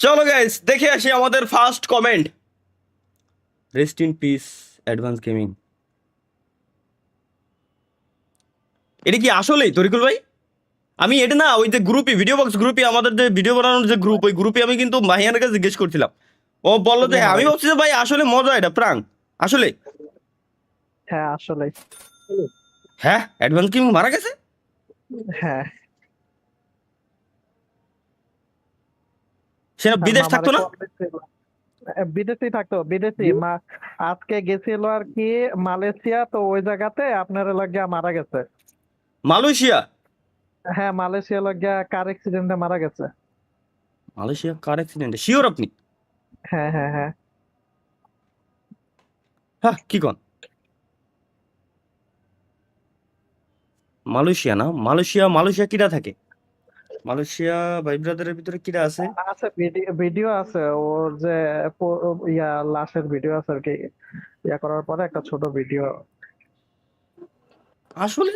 চলো গাইস দেখে আসি আমাদের first comment. Rest in peace advance gaming. এটা কি আসলেই তরিকুল ভাই? আমি এটা না ওই যে গ্রুপে ভিডিও বক্স গ্রুপে আমাদের যে ভিডিও বানানোর যে গ্রুপ, ওই গ্রুপে আমি কিন্তু মাহিয়ানের কাছে জিজ্ঞেস করছিলাম। ও বললো যে আসলে মারা আমি গেছে। ভাবছি যে ভাই আসলে মজা, এটা প্রাং আসলে। হ্যাঁ আসলে। হ্যাঁ অ্যাডভান্স গেমিং মারা গেছে? হ্যাঁ সে না আর বিদেশ মামারে থাকতো না? কল দিছিল। বিদেশি থাকতো, বিদেশি মা আজকে গেছিল আর কি মালয়েশিয়া, তো ওই জায়গাতে আপনার লাগিয়া মারা গেছে। মালয়েশিয়া? হ্যাঁ মালয়েশিয়া লাগিয়া কার অ্যাক্সিডেন্টে মারা গেছে। মালয়েশিয়া কার অ্যাক্সিডেন্টে শিওর আপনি? হ্যাঁ হ্যাঁ হ্যাঁ। হ্যাঁ কি কন? মালয়েশিয়া না, মালয়েশিয়া মালয়েশিয়া কিরা থাকে? মালয়েশিয়া ভাই ব্রাদারের ভিতরে কিরা আছে? আছে ভিডিও, ভিডিও আছে ওর যে লাশের ভিডিও আছে আর কি, করার পরে একটা ছোট ভিডিও। আসলে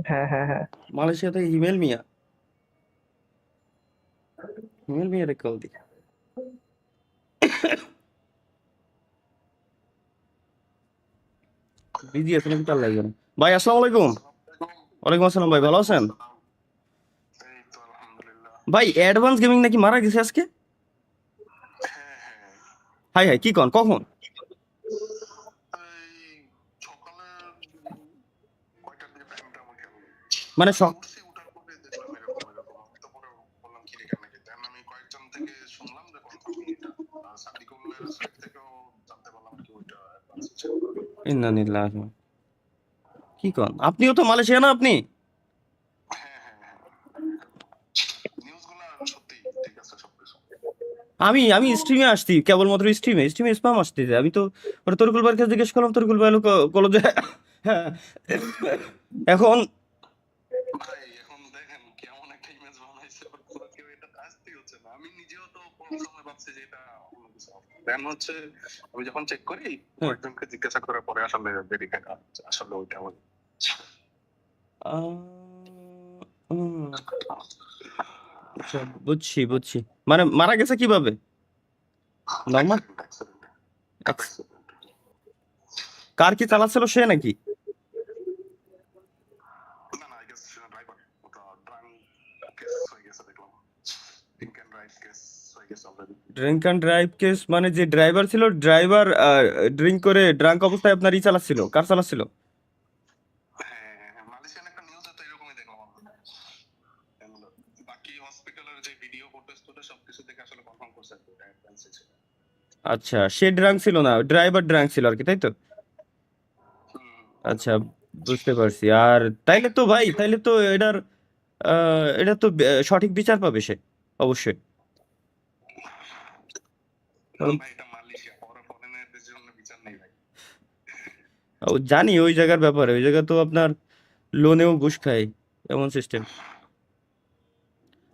হ্যাঁ হ্যাঁ হ্যাঁ। মালয়েশিয়া থেকে হিমেল মিয়া, হিমেল মিয়া রে কল দি। বিজি আছে নাকি তার লাগবে না। ভাই আসসালামু আলাইকুম। ওয়ালাইকুম আসসালাম ভাই, ভালো আছেন? এই তো আলহামদুলিল্লাহ। ভাই অ্যাডভান্স গেমিং নাকি মারা গেছে আজকে? হ্যাঁ হ্যাঁ। হাই হাই কি কন, কখন? এই সকালে কয়টার দিকে টাইমটা আমার খেয়াল নেই। মানে আমি উঠছি, উঠার পরে দেখলাম এরকম এরকম। আমি তো পরে বললাম কি রে কেন নাকি, দেন আমি কয়েকজন থেকে শুনলাম যে কনফার্ম এটা সাদিকুল্লাহর সাইড থেকেও জানতে পারলাম কি ওইটা অ্যাডভান্স ছিল। ইন্নানিল্লাহ। কি কন, আপনিও তো মালয়েশিয়া না আপনি? হ্যাঁ হ্যাঁ হ্যাঁ। নিউজগুলো সত্যি ঠিক আছে সবকিছু। আমি আমি স্ট্রিমে আসছি, কেবলমাত্র স্ট্রিমে স্ট্রিমে স্পাম আসতেছে। আমি তো ওটা তরিকুল ভাইয়ের কাছে জিজ্ঞেস করলাম, তরিকুল ভাই কলো যে হ্যাঁ এখন ভাই এখন দেখেন কেমন একটা ইমেজ বানাইছে, পুরো কেউ এটা আসতেই হচ্ছে না। আমি নিজেও তো কোন সময় ভাবছি যে এটা অন্য কিছু হবে। দেন হচ্ছে আমি যখন চেক করি কয়েকজনকে জিজ্ঞাসা করার পরে আসলে ভেরিফাই আসলে ওইটা ওই। আহ, উম, আচ্ছা বুঝছি বুঝছি। মানে মারা গেছে কিভাবে? Normal? Accident accident accident. Car কি চালাচ্ছিল সে নাকি? না না, আই গেস ড্রাইভার ওটা ড্রাঙ্ক কেস হয়ে গেছে দেখলাম। ড্রিঙ্ক এন্ড ড্রাইভ কেস হয়ে গেছে already. Drink and drive case মানে যে ড্রাইভার ছিল, ড্রাইভার ড্রিঙ্ক করে ড্রাঙ্ক অবস্থায় আপনার চালাচ্ছিল, কার চালাচ্ছিল? হ্যাঁ হ্যাঁ, মালয়েশিয়ান একটা নিউজে তো এরকমই দেখলাম আমরা। And বাকি হসপিটালের যে ভিডিও ফুটেজ টুটেজ সবকিছু দেখে আসলে কনফার্ম করছে যে এটা অ্যাডভান্স ছিল। আচ্ছা সে ড্রাঙ্ক ছিল না, ড্রাইভার ড্রাঙ্ক ছিল আর কি, তাই তো? হুম। আচ্ছা বুঝতে পারছি। আর তাইলে তো ভাই, তাইলে তো এটার এটা তো সঠিক বিচার পাবে সে, অবশ্যই। কারণ ভাই এটা মালয়েশিয়া, ফরেনারদের জন্য বিচার নেই ভাই। জানি ওই জায়গার ব্যাপারে, ওই জায়গা তো আপনার লোনেও ঘুষ খায়, এমন সিস্টেম।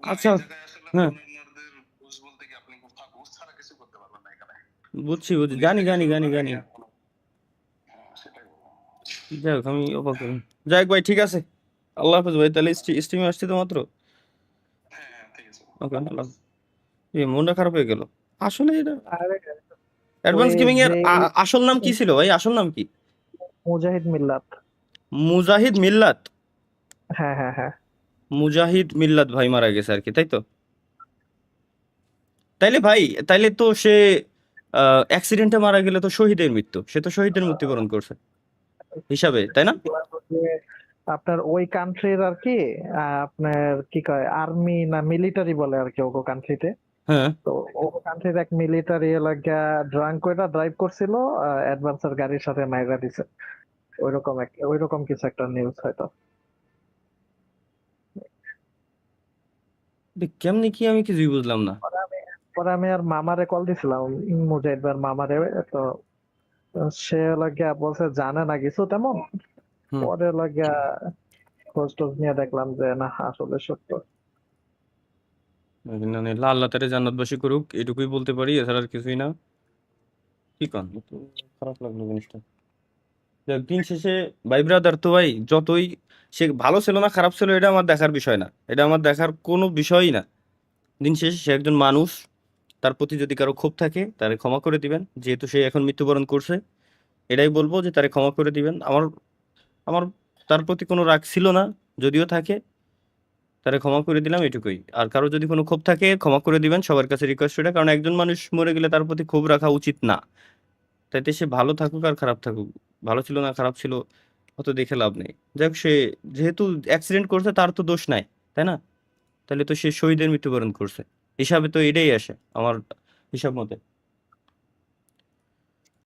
না আচ্ছা এই জায়গায় আসলে হ্যাঁ ফরেনারদের ঘুষ বলতে কি আপনি ঘুষ ছাড়া কিছু করতে পারবেন না এখানে। বুঝছি বুঝছি, নিজ জানি থেকে জানি শুরু জানি করে জানি। আর কোনো। হ্যাঁ সেটাই বললাম। যাই হোক আমি অবাক হলাম। যাই হোক ভাই ঠিক আছে, আল্লাহ হাফেজ ভাই, তাহলে স্ট্রিমে আসছি তো মাত্র। হ্যাঁ হ্যাঁ ঠিক আছে। ওকে আল্লাহ। এই মনটা খারাপ হয়ে গেল আসলে। এটা আরে ওই অ্যাডভান্স গেমিং এর যে আসল নাম কি ছিল ভাই, আসল নাম কি? মুজাহিদ মিল্লাত। মুজাহিদ মিল্লাত? হ্যাঁ হ্যাঁ হ্যাঁ। মুজাহিদ মিল্লাত ভাই মারা গেছে আর কি, তাই তো? তাইলে ভাই, তাইলে তো সে অ্যাক্সিডেন্টে মারা গেলে তো শহীদের মৃত্যু, সে তো শহীদের মৃত্যুবরণ করছে হিসাবে, তাই না? যে আপনার ওই কান্ট্রির আর কি আপনার কি কয় আর্মি না মিলিটারি বলে আর কি ওগো কান্ট্রিতে। হ্যাঁ তো ওগো কান্ট্রির এক মিলিটারি লাগা ড্রাঙ্ক কইরা ড্রাইভ করছিল, অ্যাডভান্সার গাড়ির সাথে মাইরা দিছে। ওইরকম কিছু একটা নিউজ হয়তো। কেমনি কি আমি কিছুই বুঝলাম না। পরে আমি পরে আমি আর মামারে কল দিছিলাম, মুজাহিদ ভাইয়ের মামারে। তো সে লাগিয়া বলছে জানে না কিছু তেমন। হুম। পরে লাগিয়া খোঁজ টোজ নিয়ে দেখলাম যে না আসলে সত্য। আল্লাহ আল্লাহ তারে জান্নাতবাসী করুক, এটুকুই বলতে পারি, এছাড়া আর কিছুই না। কি কন, একটু খারাপ লাগলো জিনিসটা। যাক, দিন শেষে ভাই ব্রাদার তো ভাই যতই সে ভালো ছিল না খারাপ ছিল, এটা আমার দেখার বিষয় না, এটা আমার দেখার কোনো বিষয়ই না। দিন শেষে সে একজন মানুষ, তার প্রতি যদি কারো ক্ষোভ থাকে তারে ক্ষমা করে দিবেন, যেহেতু সে এখন মৃত্যুবরণ করছে। এটাই বলবো যে তারে ক্ষমা করে দিবেন। আমার আমার তার প্রতি কোনো রাগ ছিল না, যদিও থাকে তারে ক্ষমা করে দিলাম, এটুকুই। আর কারো যদি কোনো ক্ষোভ থাকে ক্ষমা করে দিবেন, সবার কাছে রিকোয়েস্ট এটা, কারণ একজন মানুষ মরে গেলে তার প্রতি ক্ষোভ রাখা উচিত না। তাইতে সে ভালো থাকুক আর খারাপ থাকুক, ভালো ছিল না খারাপ ছিল অত দেখে লাভ নেই। যাই হোক, সে যেহেতু অ্যাক্সিডেন্ট করছে তার তো দোষ নাই, তাই না? তাহলে তো সে শহীদের মৃত্যুবরণ করছে, হিসাবে তো এটাই আসে আমার হিসাব মতে।